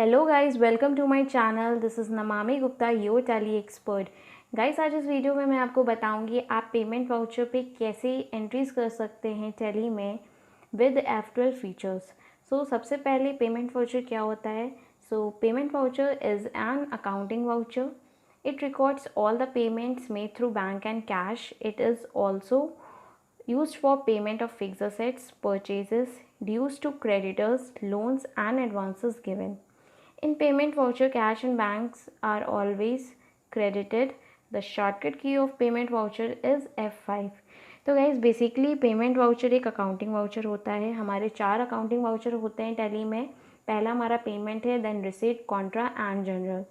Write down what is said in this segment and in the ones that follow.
Hello guys, welcome to my channel. This is Namami Gupta, your Tally expert. Guys, आज इस video में मैं आपको बताऊंगी आप पेमेंट वाउचर पे कैसे एंट्रीज कर सकते हैं टैली में विद F12 फीचर्स। सबसे पहले पेमेंट वाउचर क्या होता है। Payment voucher is an accounting voucher. It records all the payments made through bank and cash. It is also used for payment of fixed assets, purchases, dues to creditors, loans and advances given. In payment voucher, cash and banks are always credited. The shortcut key of payment voucher is F5. तो guys basically payment voucher एक accounting voucher होता है। हमारे 4 accounting voucher होते हैं tally में। पहला हमारा पेमेंट है, then receipt, contra and journal.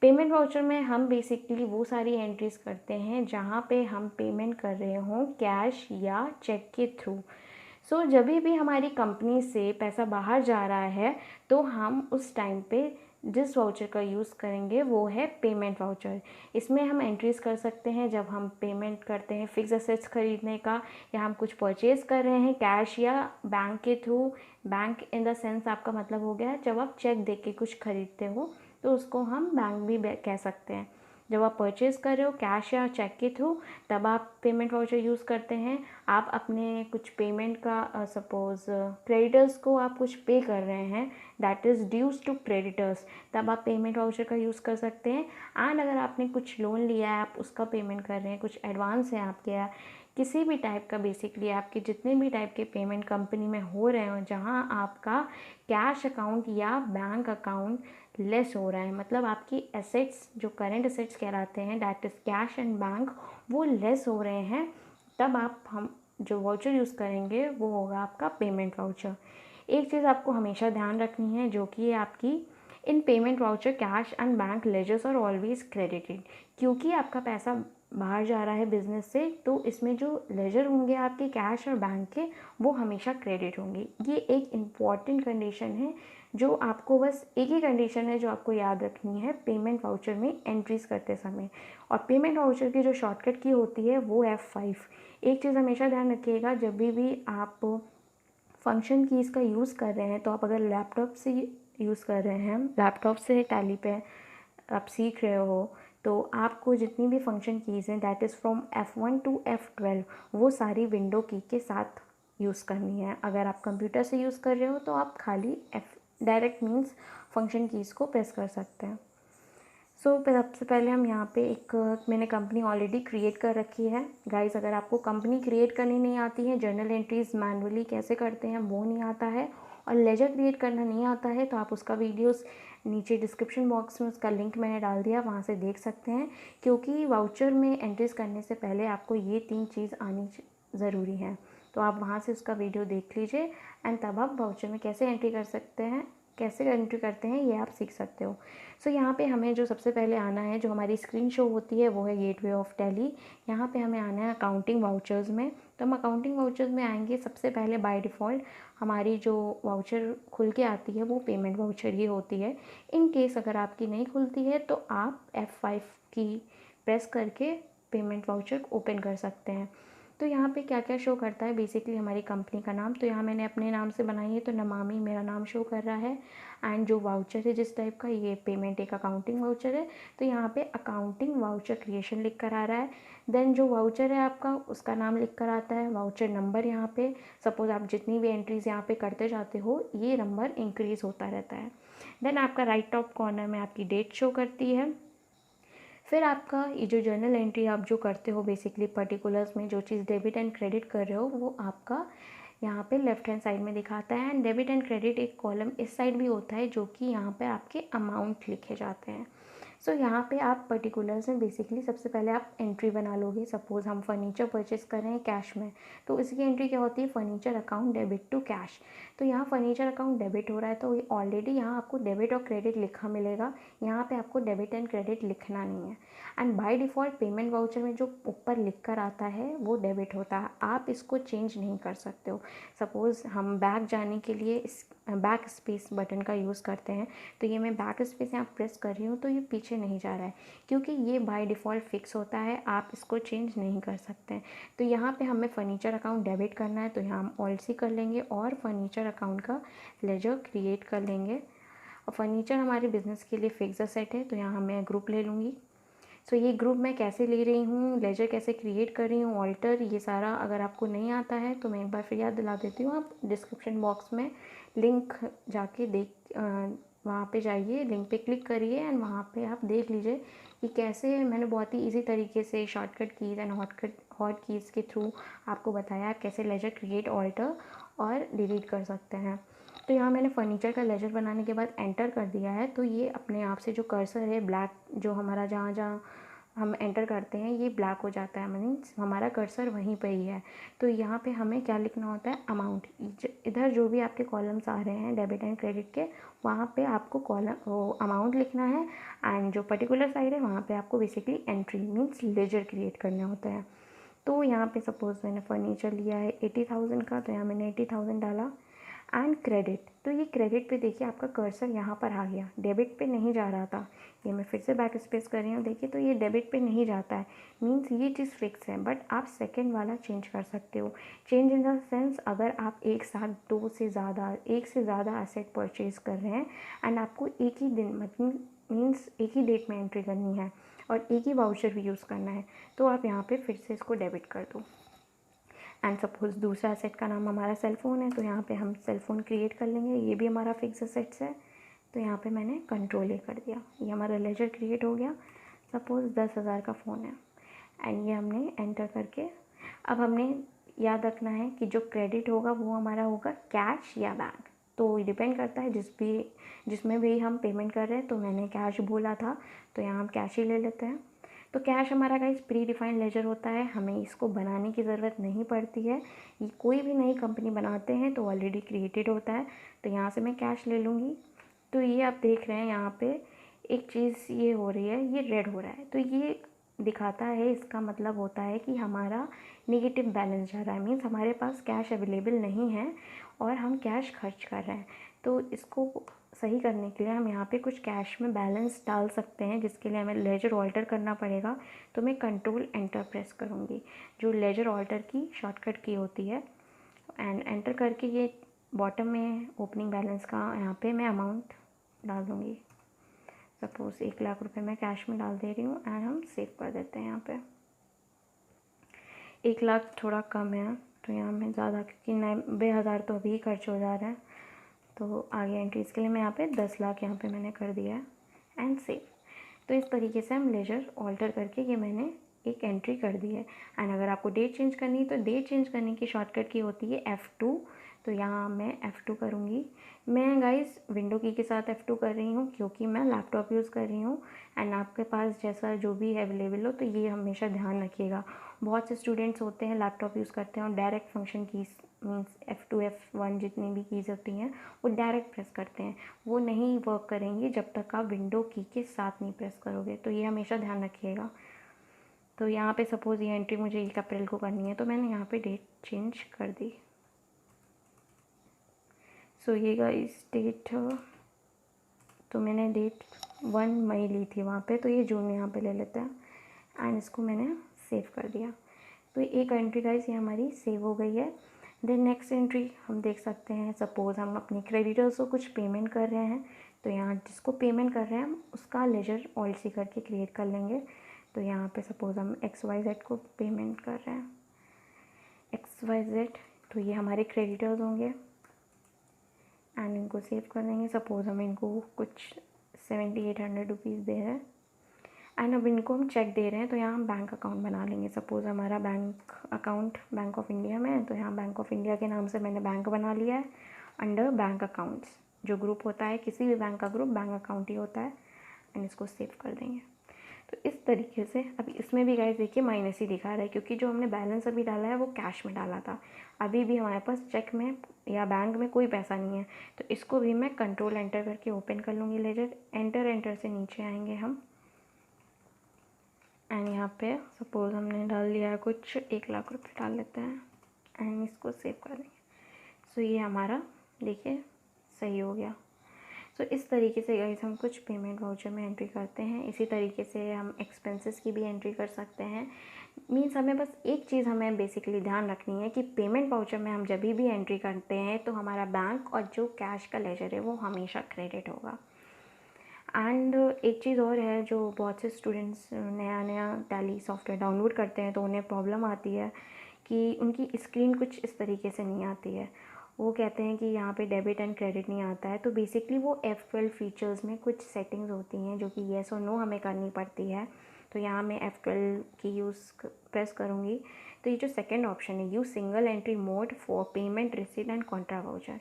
Payment voucher में हम बेसिकली वो सारी एंट्रीज करते हैं जहाँ पे हम पेमेंट कर रहे हों कैश या चेक के थ्रू। जब भी हमारी कंपनी से पैसा बाहर जा रहा है तो हम उस टाइम पे जिस वाउचर का यूज़ करेंगे वो है पेमेंट वाउचर। इसमें हम एंट्रीज कर सकते हैं जब हम पेमेंट करते हैं फिक्स असेट्स खरीदने का, या हम कुछ परचेज़ कर रहे हैं कैश या बैंक के through. Bank in the sense आपका मतलब हो गया जब आप चेक दे के कुछ खरीदते हो तो उसको हम बैंक भी कह सकते हैं। जब आप परचेज़ कर रहे हो कैश या चेक के थ्रू तब आप पेमेंट वाउचर यूज़ करते हैं। आप अपने कुछ पेमेंट का सपोज़ क्रेडिटर्स को आप कुछ पे कर रहे हैं, that is dues to creditors, तब आप पेमेंट वाउचर का यूज़ कर सकते हैं। एंड अगर आपने कुछ लोन लिया है आप उसका पेमेंट कर रहे हैं, कुछ एडवांस है आपके, या किसी भी टाइप का बेसिकली आपके जितने भी टाइप के पेमेंट कंपनी में हो रहे हो जहाँ आपका कैश अकाउंट या बैंक अकाउंट लेस हो रहा है, मतलब आपकी एसेट्स जो करंट एसेट्स कहलाते हैं that is cash and bank, वो लेस हो रहे हैं, तब हम जो वाउचर यूज़ करेंगे वो होगा आपका पेमेंट वाउचर। एक चीज़ आपको हमेशा ध्यान रखनी है जो कि आपकी इन payment voucher cash and bank ledgers are always credited. क्योंकि आपका पैसा बाहर जा रहा है बिजनेस से तो इसमें जो लेजर होंगे आपके कैश और बैंक के वो हमेशा क्रेडिट होंगे। ये एक इम्पॉर्टेंट कंडीशन है जो आपको, बस एक ही कंडीशन है जो आपको याद रखनी है पेमेंट वाउचर में एंट्रीज करते समय। और पेमेंट वाउचर की जो शॉर्टकट की होती है वो F5। एक चीज़ हमेशा ध्यान रखिएगा, जब भी आप फंक्शन कीज़ का यूज़ कर रहे हैं तो आप अगर लैपटॉप से यूज़ कर रहे हैं, लैपटॉप से टैली पे आप सीख रहे हो, तो आपको जितनी भी फंक्शन कीज़ हैं दैट इज़ फ्रॉम F1 टू F12 वो सारी विंडो की के साथ यूज़ करनी है। अगर आप कंप्यूटर से यूज़ कर रहे हो तो आप खाली डायरेक्ट मीन्स फंक्शन कीज़ को प्रेस कर सकते हैं। सबसे पहले हम यहाँ पे मैंने कंपनी ऑलरेडी क्रिएट कर रखी है। गाइस, अगर आपको कंपनी क्रिएट करनी नहीं आती है, जर्नल एंट्रीज मैनुअली कैसे करते हैं वो नहीं आता है, और लेजर क्रिएट करना नहीं आता है, तो आप उसका वीडियोस नीचे डिस्क्रिप्शन बॉक्स में उसका लिंक मैंने डाल दिया, वहाँ से देख सकते हैं। क्योंकि वाउचर में एंट्रीज करने से पहले आपको ये 3 चीज़ आनी ज़रूरी है, तो आप वहाँ से उसका वीडियो देख लीजिए एंड तब आप वाउचर में कैसे एंट्री कर सकते हैं, कैसे एंट्री करते हैं ये आप सीख सकते हो। यहाँ पे हमें जो सबसे पहले आना है, जो हमारी स्क्रीन शो होती है वो है गेटवे ऑफ टैली। यहाँ पे हमें आना है अकाउंटिंग वाउचर्स में। तो हम अकाउंटिंग वाउचर्स में आएंगे, सबसे पहले बाय डिफ़ॉल्ट हमारी जो वाउचर खुल के आती है वो पेमेंट वाउचर ही होती है। इन केस अगर आपकी नहीं खुलती है तो आप F5 की प्रेस करके पेमेंट वाउचर ओपन कर सकते हैं। तो यहाँ पे क्या क्या शो करता है, बेसिकली हमारी कंपनी का नाम, तो यहाँ मैंने अपने नाम से बनाई है तो नमामि मेरा नाम शो कर रहा है। एंड जो वाउचर है जिस टाइप का, ये पेमेंट एक अकाउंटिंग वाउचर है, तो यहाँ पे अकाउंटिंग वाउचर क्रिएशन लिख कर आ रहा है। देन जो वाउचर है आपका उसका नाम लिख कर आता है, वाउचर नंबर यहाँ पे, सपोज़ आप जितनी भी एंट्रीज़ यहाँ पे करते जाते हो ये नंबर इंक्रीज़ होता रहता है। देन आपका राइट टॉप कॉर्नर में आपकी डेट शो करती है। फिर आपका ये जो जर्नल एंट्री आप जो करते हो बेसिकली पर्टिकुलर्स में जो चीज़ डेबिट एंड क्रेडिट कर रहे हो वो आपका यहाँ पे लेफ्ट हैंड साइड में दिखाता है। एंड डेबिट एंड क्रेडिट एक कॉलम इस साइड भी होता है जो कि यहाँ पे आपके अमाउंट लिखे जाते हैं। यहाँ पे आप पर्टिकुलर्स में बेसिकली सबसे पहले आप एंट्री बना लोगे। सपोज़ हम फर्नीचर परचेस कर रहे हैं कैश में, तो इसकी एंट्री क्या होती है, furniture account debit to cash. तो यहाँ फर्नीचर अकाउंट डेबिट हो रहा है तो ऑलरेडी यहाँ आपको डेबिट और क्रेडिट लिखा मिलेगा, यहाँ पे आपको डेबिट एंड क्रेडिट लिखना नहीं है। And by default payment voucher में जो ऊपर लिख कर आता है वो डेबिट होता है, आप इसको चेंज नहीं कर सकते हो। सपोज़ हम बैक जाने के लिए इस बैक स्पेस बटन का यूज़ करते हैं, तो ये मैं बैक स्पेस यहाँ प्रेस कर रही हूँ तो ये पीछे नहीं जा रहा है क्योंकि ये बाय डिफ़ॉल्ट फिक्स होता है, आप इसको चेंज नहीं कर सकते हैं। तो यहाँ पे हमें फर्नीचर अकाउंट डेबिट करना है तो यहाँ हम ऑल सी कर लेंगे और फर्नीचर अकाउंट का लेजर क्रिएट कर लेंगे। और फर्नीचर हमारे बिज़नेस के लिए फिक्स असेट है, तो यहाँ मैं ग्रुप ले लूँगी। सो ये ग्रुप मैं कैसे ले रही हूँ, लेजर कैसे क्रिएट कर रही हूँ, ऑल्टर, ये सारा अगर आपको नहीं आता है तो मैं एक बार फिर याद दिला देती हूँ। आप डिस्क्रिप्शन बॉक्स में लिंक जाके वहाँ पे जाइए, लिंक पे क्लिक करिए एंड वहाँ पे आप देख लीजिए कि कैसे मैंने बहुत ही इजी तरीके से shortcut keys and hot keys के थ्रू आपको बताया कैसे लेजर क्रिएट, ऑल्टर और डिलीट कर सकते हैं। तो यहाँ मैंने फर्नीचर का लेजर बनाने के बाद एंटर कर दिया है, तो ये अपने आप से जो कर्सर है ब्लैक, जो हमारा जहाँ जहाँ हम एंटर करते हैं ये ब्लैक हो जाता है, मीन्स हमारा कर्सर वहीं पे ही है। तो यहाँ पे हमें क्या लिखना होता है, अमाउंट। इधर जो भी आपके कॉलम्स आ रहे हैं डेबिट एंड क्रेडिट के, वहाँ पे आपको अमाउंट लिखना है एंड जो पर्टिकुलर साइड है वहाँ पे आपको basically entry means laser create करने होता है। तो यहाँ पे सपोज़ मैंने फर्नीचर लिया है 80,000 का, तो यहाँ मैंने 80,000 डाला एंड क्रेडिट। तो ये क्रेडिट पे देखिए आपका कर्सर यहाँ पर आ गया, डेबिट पे नहीं जा रहा था। ये मैं फिर से बैक स्पेस कर रही हूँ, देखिए तो ये डेबिट पे नहीं जाता है, मीन्स ये चीज़ फिक्स है। बट आप सेकंड वाला चेंज कर सकते हो। चेंज इन द सेंस, अगर आप एक साथ एक से ज़्यादा एसेट परचेज़ कर रहे हैं एंड आपको एक ही दिन मतलब मीन्स एक ही डेट में एंट्री करनी है और एक ही वाउचर भी यूज़ करना है, तो आप यहाँ पे फिर से इसको डेबिट कर दो। एंड सपोज़ दूसरा असेट का नाम हमारा सेल फ़ोन है, तो यहाँ पे हम सेल फ़ोन क्रिएट कर लेंगे, ये भी हमारा फिक्स असेट्स है। तो यहाँ पे मैंने कंट्रोल ए कर दिया, ये हमारा लेजर क्रिएट हो गया। सपोज़ 10,000 का फ़ोन है एंड ये हमने एंटर करके, अब हमने याद रखना है कि जो क्रेडिट होगा वो हमारा होगा कैश या बैंक। तो डिपेंड करता है जिसमें भी हम पेमेंट कर रहे हैं। तो मैंने कैश बोला था, तो यहाँ हम कैश ही ले लेते हैं। तो कैश हमारा गाइस प्री डिफाइंड लेजर होता है, हमें इसको बनाने की ज़रूरत नहीं पड़ती है। ये कोई भी नई कंपनी बनाते हैं तो ऑलरेडी क्रिएटेड होता है। तो यहाँ से मैं कैश ले लूँगी। तो ये आप देख रहे हैं यहाँ पे एक चीज़ ये हो रही है, ये रेड हो रहा है, तो ये दिखाता है, इसका मतलब होता है कि हमारा नेगेटिव बैलेंस जा रहा है, मीन्स हमारे पास कैश अवेलेबल नहीं है और हम कैश खर्च कर रहे हैं। तो इसको सही करने के लिए हम यहाँ पे कुछ कैश में बैलेंस डाल सकते हैं, जिसके लिए हमें लेजर ऑल्टर करना पड़ेगा। तो मैं कंट्रोल एंटर प्रेस करूँगी, जो लेजर ऑल्टर की शॉर्टकट की होती है, एंड एंटर करके ये बॉटम में ओपनिंग बैलेंस का यहाँ पे मैं अमाउंट डाल दूँगी। सपोज़ 1 लाख रुपए मैं कैश में डाल दे रही हूँ एंड हम सेव कर देते हैं। यहाँ पे 1 लाख थोड़ा कम है, तो यहाँ में ज़्यादा, क्योंकि 90,000 तो अभी खर्च हो जा रहा है। तो आगे एंट्रीज़ के लिए मैं यहाँ पे 10 लाख यहाँ पे मैंने कर दिया है एंड सेव। तो इस तरीके से हम लेजर ऑल्टर करके ये मैंने एक एंट्री कर दी है। एंड अगर आपको डेट चेंज करनी है तो डेट चेंज करने की शॉर्टकट की होती है F2। तो यहाँ मैं F2 करूँगी। मैं गाइस विंडो की के साथ F2 कर रही हूँ क्योंकि मैं लैपटॉप यूज़ कर रही हूँ एंड आपके पास जैसा जो भी अवेलेबल हो, तो ये हमेशा ध्यान रखिएगा। बहुत से स्टूडेंट्स होते हैं लैपटॉप यूज़ करते हैं और direct function keys means F2 F1 जितनी भी कीज़ होती हैं वो डायरेक्ट प्रेस करते हैं, वो नहीं वर्क करेंगी जब तक आप विंडो की के साथ नहीं प्रेस करोगे। तो ये हमेशा ध्यान रखिएगा। तो यहाँ पे सपोज़ ये एंट्री मुझे 1 अप्रैल को करनी है, तो मैंने यहाँ पे डेट चेंज कर दी। सो ये गाइस डेट, तो मैंने डेट 1 मई ली थी वहाँ पे, तो ये जून यहाँ पे ले लेते हैं एंड इसको मैंने सेव कर दिया। तो एक एंट्री गाइस ये हमारी सेव हो गई है। देन नेक्स्ट एंट्री हम देख सकते हैं, सपोज़ हम अपने क्रेडिटर्स को कुछ पेमेंट कर रहे हैं, तो यहाँ जिसको पेमेंट कर रहे हैं हम उसका लेजर ऑल्ट सी करके क्रिएट कर लेंगे। तो यहाँ पे सपोज़ हम XYZ को पेमेंट कर रहे हैं, XYZ, तो ये हमारे क्रेडिटर्स होंगे एंड इनको सेव कर देंगे। सपोज़ हम इनको कुछ 7,800 रुपीज़ दे रहे हैं एंड अब इनको हम चेक दे रहे हैं, तो यहाँ हम बैंक अकाउंट बना लेंगे। सपोज़ हमारा bank account bank of India में है, तो यहाँ बैंक ऑफ इंडिया के नाम से मैंने बैंक बना लिया है अंडर बैंक अकाउंट्स। जो ग्रुप होता है किसी भी बैंक का ग्रुप बैंक अकाउंट ही होता है एंड इसको सेव कर देंगे। तो इस तरीके से अभी इसमें भी गाइस देखिए माइनस ही दिखा रहा है, क्योंकि जो हमने बैलेंस अभी डाला है वो कैश में डाला था, अभी भी हमारे पास चेक में या बैंक में कोई पैसा नहीं है। तो इसको भी मैं कंट्रोल एंटर करके ओपन कर लूँगी लेजर। एंटर से नीचे आएंगे हम एंड यहाँ पे सपोज़ हमने डाल लिया है कुछ 1 लाख रुपए डाल लेते हैं एंड इसको सेव कर देंगे। सो ये हमारा देखिए सही हो गया। सो इस तरीके से गाइस हम कुछ पेमेंट वाउचर में एंट्री करते हैं। इसी तरीके से हम एक्सपेंसेस की भी एंट्री कर सकते हैं। मीन्स हमें बस एक चीज़ हमें बेसिकली ध्यान रखनी है कि पेमेंट वाउचर में हम जब भी एंट्री करते हैं तो हमारा बैंक और जो कैश का लेजर है वो हमेशा क्रेडिट होगा। एंड एक चीज़ और है, जो बहुत से स्टूडेंट्स नया नया टैली सॉफ्टवेयर डाउनलोड करते हैं तो उन्हें प्रॉब्लम आती है कि उनकी स्क्रीन कुछ इस तरीके से नहीं आती है। वो कहते हैं कि यहाँ पे डेबिट एंड क्रेडिट नहीं आता है। तो बेसिकली वो F12 फीचर्स में कुछ सेटिंग्स होती हैं जो कि येस और नो हमें करनी पड़ती है। तो यहाँ मैं F12 की प्रेस करूँगी तो ये जो सेकंड ऑप्शन है, use single entry mode for payment receipt and Contra voucher,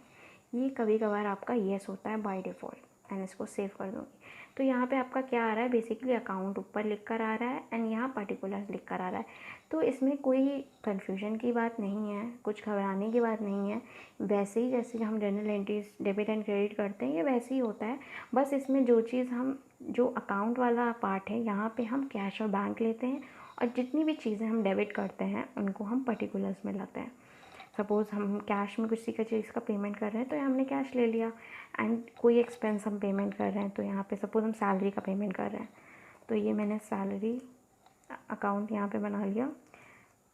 ये कभी कभार आपका येस होता है बाय डिफ़ॉल्ट। एंड इसको सेव कर दूँगी। तो यहाँ पे आपका क्या आ रहा है, बेसिकली अकाउंट ऊपर लिख कर आ रहा है एंड यहाँ पर्टिकुलर लिख कर आ रहा है। तो इसमें कोई कन्फ्यूजन की बात नहीं है, कुछ घबराने की बात नहीं है। वैसे ही जैसे हम general entries debit and credit करते हैं, ये वैसे ही होता है। बस इसमें जो अकाउंट वाला पार्ट है, यहाँ पे हम कैश और बैंक लेते हैं, और जितनी भी चीज़ें हम डेबिट करते हैं उनको हम पर्टिकुलर्स में लाते हैं। सपोज़ हम कैश में किसी का चीज़ का पेमेंट कर रहे हैं तो हमने कैश ले लिया, एंड कोई एक्सपेंस हम पेमेंट कर रहे हैं तो यहाँ पे सपोज़ हम सैलरी का पेमेंट कर रहे हैं तो ये मैंने सैलरी अकाउंट यहाँ पे बना लिया।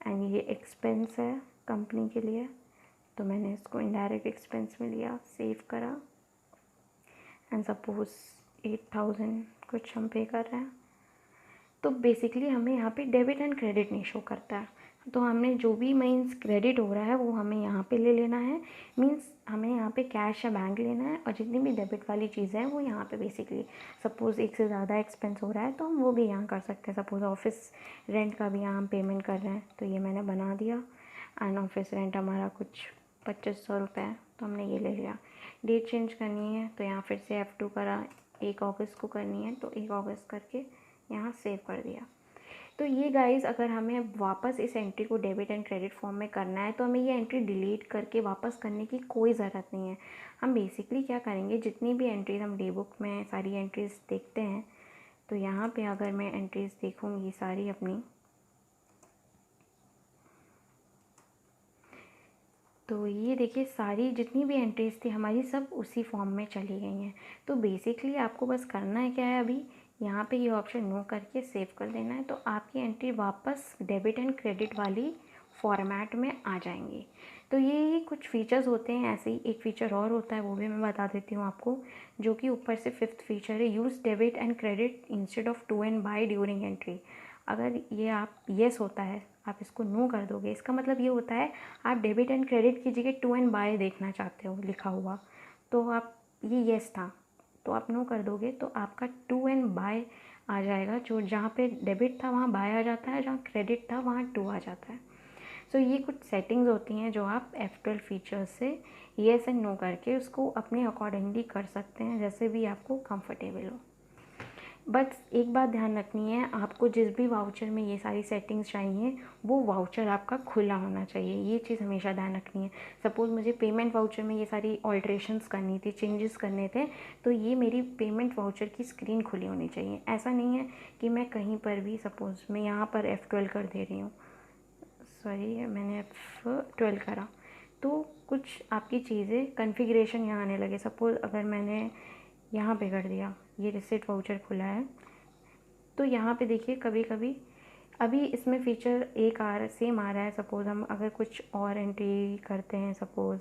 एंड ये एक्सपेंस है कंपनी के लिए, तो मैंने इसको इनडायरेक्ट एक्सपेंस में लिया, सेव करा। एंड सपोज़ 8000 कुछ हम पे कर रहे हैं, तो बेसिकली हमें यहाँ पे डेबिट एंड क्रेडिट नहीं शो करता है। तो हमने जो भी मीन्स क्रेडिट हो रहा है वो हमें यहाँ पे ले लेना है। मीन्स हमें यहाँ पे कैश या बैंक लेना है, और जितनी भी डेबिट वाली चीज़ें हैं वो यहाँ पे बेसिकली, सपोज़ एक से ज़्यादा एक्सपेंस हो रहा है तो हम वो भी यहाँ कर सकते हैं। सपोज़ ऑफिस रेंट का भी यहाँ हम पेमेंट कर रहे हैं तो ये मैंने बना दिया। एंड ऑफिस रेंट हमारा कुछ 2500 रुपये है तो हमने ये ले लिया। डेट चेंज करनी है तो यहाँ फिर से F2 करा, 1 अगस्त को करनी है तो 1 अगस्त करके यहाँ सेव कर दिया। तो ये गाइज़, अगर हमें वापस इस एंट्री को डेबिट एंड क्रेडिट फॉर्म में करना है तो हमें ये एंट्री डिलीट करके वापस करने की कोई ज़रूरत नहीं है। हम बेसिकली क्या करेंगे, जितनी भी एंट्रीज हम डे बुक में सारी एंट्रीज देखते हैं, तो यहाँ पे अगर मैं एंट्रीज देखूँगी सारी अपनी, तो ये देखिए सारी जितनी भी एंट्रीज थी हमारी सब उसी फॉर्म में चली गई हैं। तो बेसिकली आपको बस करना है क्या है, अभी यहाँ पे ये ऑप्शन नो करके सेव कर देना है, तो आपकी एंट्री वापस डेबिट एंड क्रेडिट वाली फॉर्मेट में आ जाएंगी। तो ये कुछ फीचर्स होते हैं। ऐसे ही एक फ़ीचर और होता है, वो भी मैं बता देती हूँ आपको, जो कि ऊपर से 5th फीचर है, use debit and credit instead of to and by during entry. अगर ये आप येस होता है, आप इसको नो कर दोगे, इसका मतलब ये होता है आप डेबिट एंड क्रेडिट की जगह टू एंड बाय देखना चाहते हो लिखा हुआ, तो आप ये येस था तो आप नो कर दोगे तो आपका टू एंड बाय आ जाएगा। जो जहाँ पे डेबिट था वहाँ बाय आ जाता है, जहाँ क्रेडिट था वहाँ टू आ जाता है। सो ये कुछ सेटिंग्स होती हैं जो आप F12 फीचर्स से येस एंड नो करके उसको अपने अकॉर्डिंगली कर सकते हैं, जैसे भी आपको कंफर्टेबल हो। बस एक बात ध्यान रखनी है, आपको जिस भी वाउचर में ये सारी सेटिंग्स चाहिए वो वाउचर आपका खुला होना चाहिए, ये चीज़ हमेशा ध्यान रखनी है। सपोज़ मुझे पेमेंट वाउचर में ये सारी ऑल्ट्रेशंस करनी थी, चेंजेस करने थे, तो ये मेरी पेमेंट वाउचर की स्क्रीन खुली होनी चाहिए। ऐसा नहीं है कि मैं कहीं पर भी, सपोज़ मैं यहाँ पर F12 कर दे रही हूँ, सॉरी मैंने F12 करा, तो कुछ आपकी चीज़ें कन्फिग्रेशन यहाँ आने लगे। सपोज़ अगर मैंने यहाँ पे कर दिया, ये रिसीट वाउचर खुला है, तो यहाँ पे देखिए कभी कभी अभी इसमें फ़ीचर एक सेम आ रहा है। सपोज़ हम अगर कुछ और एंट्री करते हैं, सपोज़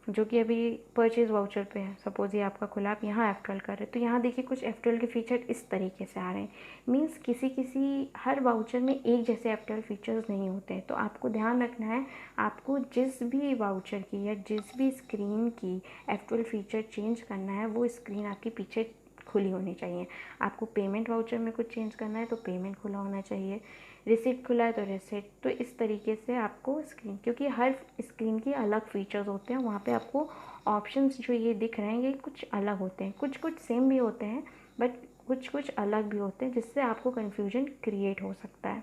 जो कि अभी परचेज़ वाउचर पे है, सपोज़ ये आपका खुला, आप यहाँ F12 कर रहे हैं, तो यहाँ देखिए कुछ F12 के फ़ीचर इस तरीके से आ रहे हैं। मीन्स किसी हर वाउचर में एक जैसे F12 फीचर्स नहीं होते हैं। तो आपको ध्यान रखना है, आपको जिस भी वाउचर की या जिस भी स्क्रीन की F12 फीचर चेंज करना है, वो स्क्रीन आपकी पीछे खुली होनी चाहिए। आपको पेमेंट वाउचर में कुछ चेंज करना है तो पेमेंट खुला होना चाहिए, रिसिप्ट खुला है तो रिसिप्ट। तो इस तरीके से आपको स्क्रीन, क्योंकि हर स्क्रीन की अलग फीचर्स होते हैं, वहाँ पे आपको ऑप्शंस जो ये दिख रहे हैं ये कुछ अलग होते हैं, कुछ सेम भी होते हैं बट कुछ अलग भी होते हैं, जिससे आपको कन्फ्यूजन क्रिएट हो सकता है।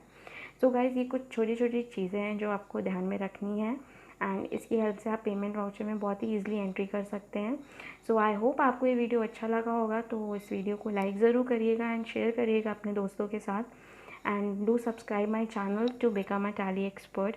सो गाइज़, ये कुछ छोटी छोटी चीज़ें हैं जो आपको ध्यान में रखनी है, एंड इसकी हेल्प से आप पेमेंट वाउचर में बहुत ही ईजिली एंट्री कर सकते हैं। सो आई होप आपको ये वीडियो अच्छा लगा होगा, तो इस वीडियो को लाइक ज़रूर करिएगा एंड शेयर करिएगा अपने दोस्तों के साथ, and do subscribe my channel to become a Tally expert.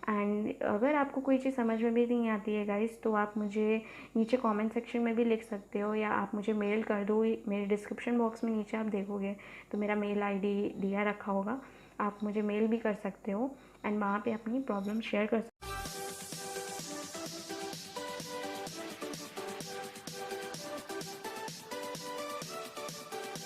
एंड अगर आपको कोई चीज़ समझ में भी नहीं आती है गाइस, तो आप मुझे नीचे कमेंट सेक्शन में भी लिख सकते हो, या आप मुझे मेल कर दो। मेरे डिस्क्रिप्शन बॉक्स में नीचे आप देखोगे तो मेरा मेल ID दिया रखा होगा, आप मुझे मेल भी कर सकते हो एंड वहाँ पे अपनी प्रॉब्लम शेयर कर सकते हो।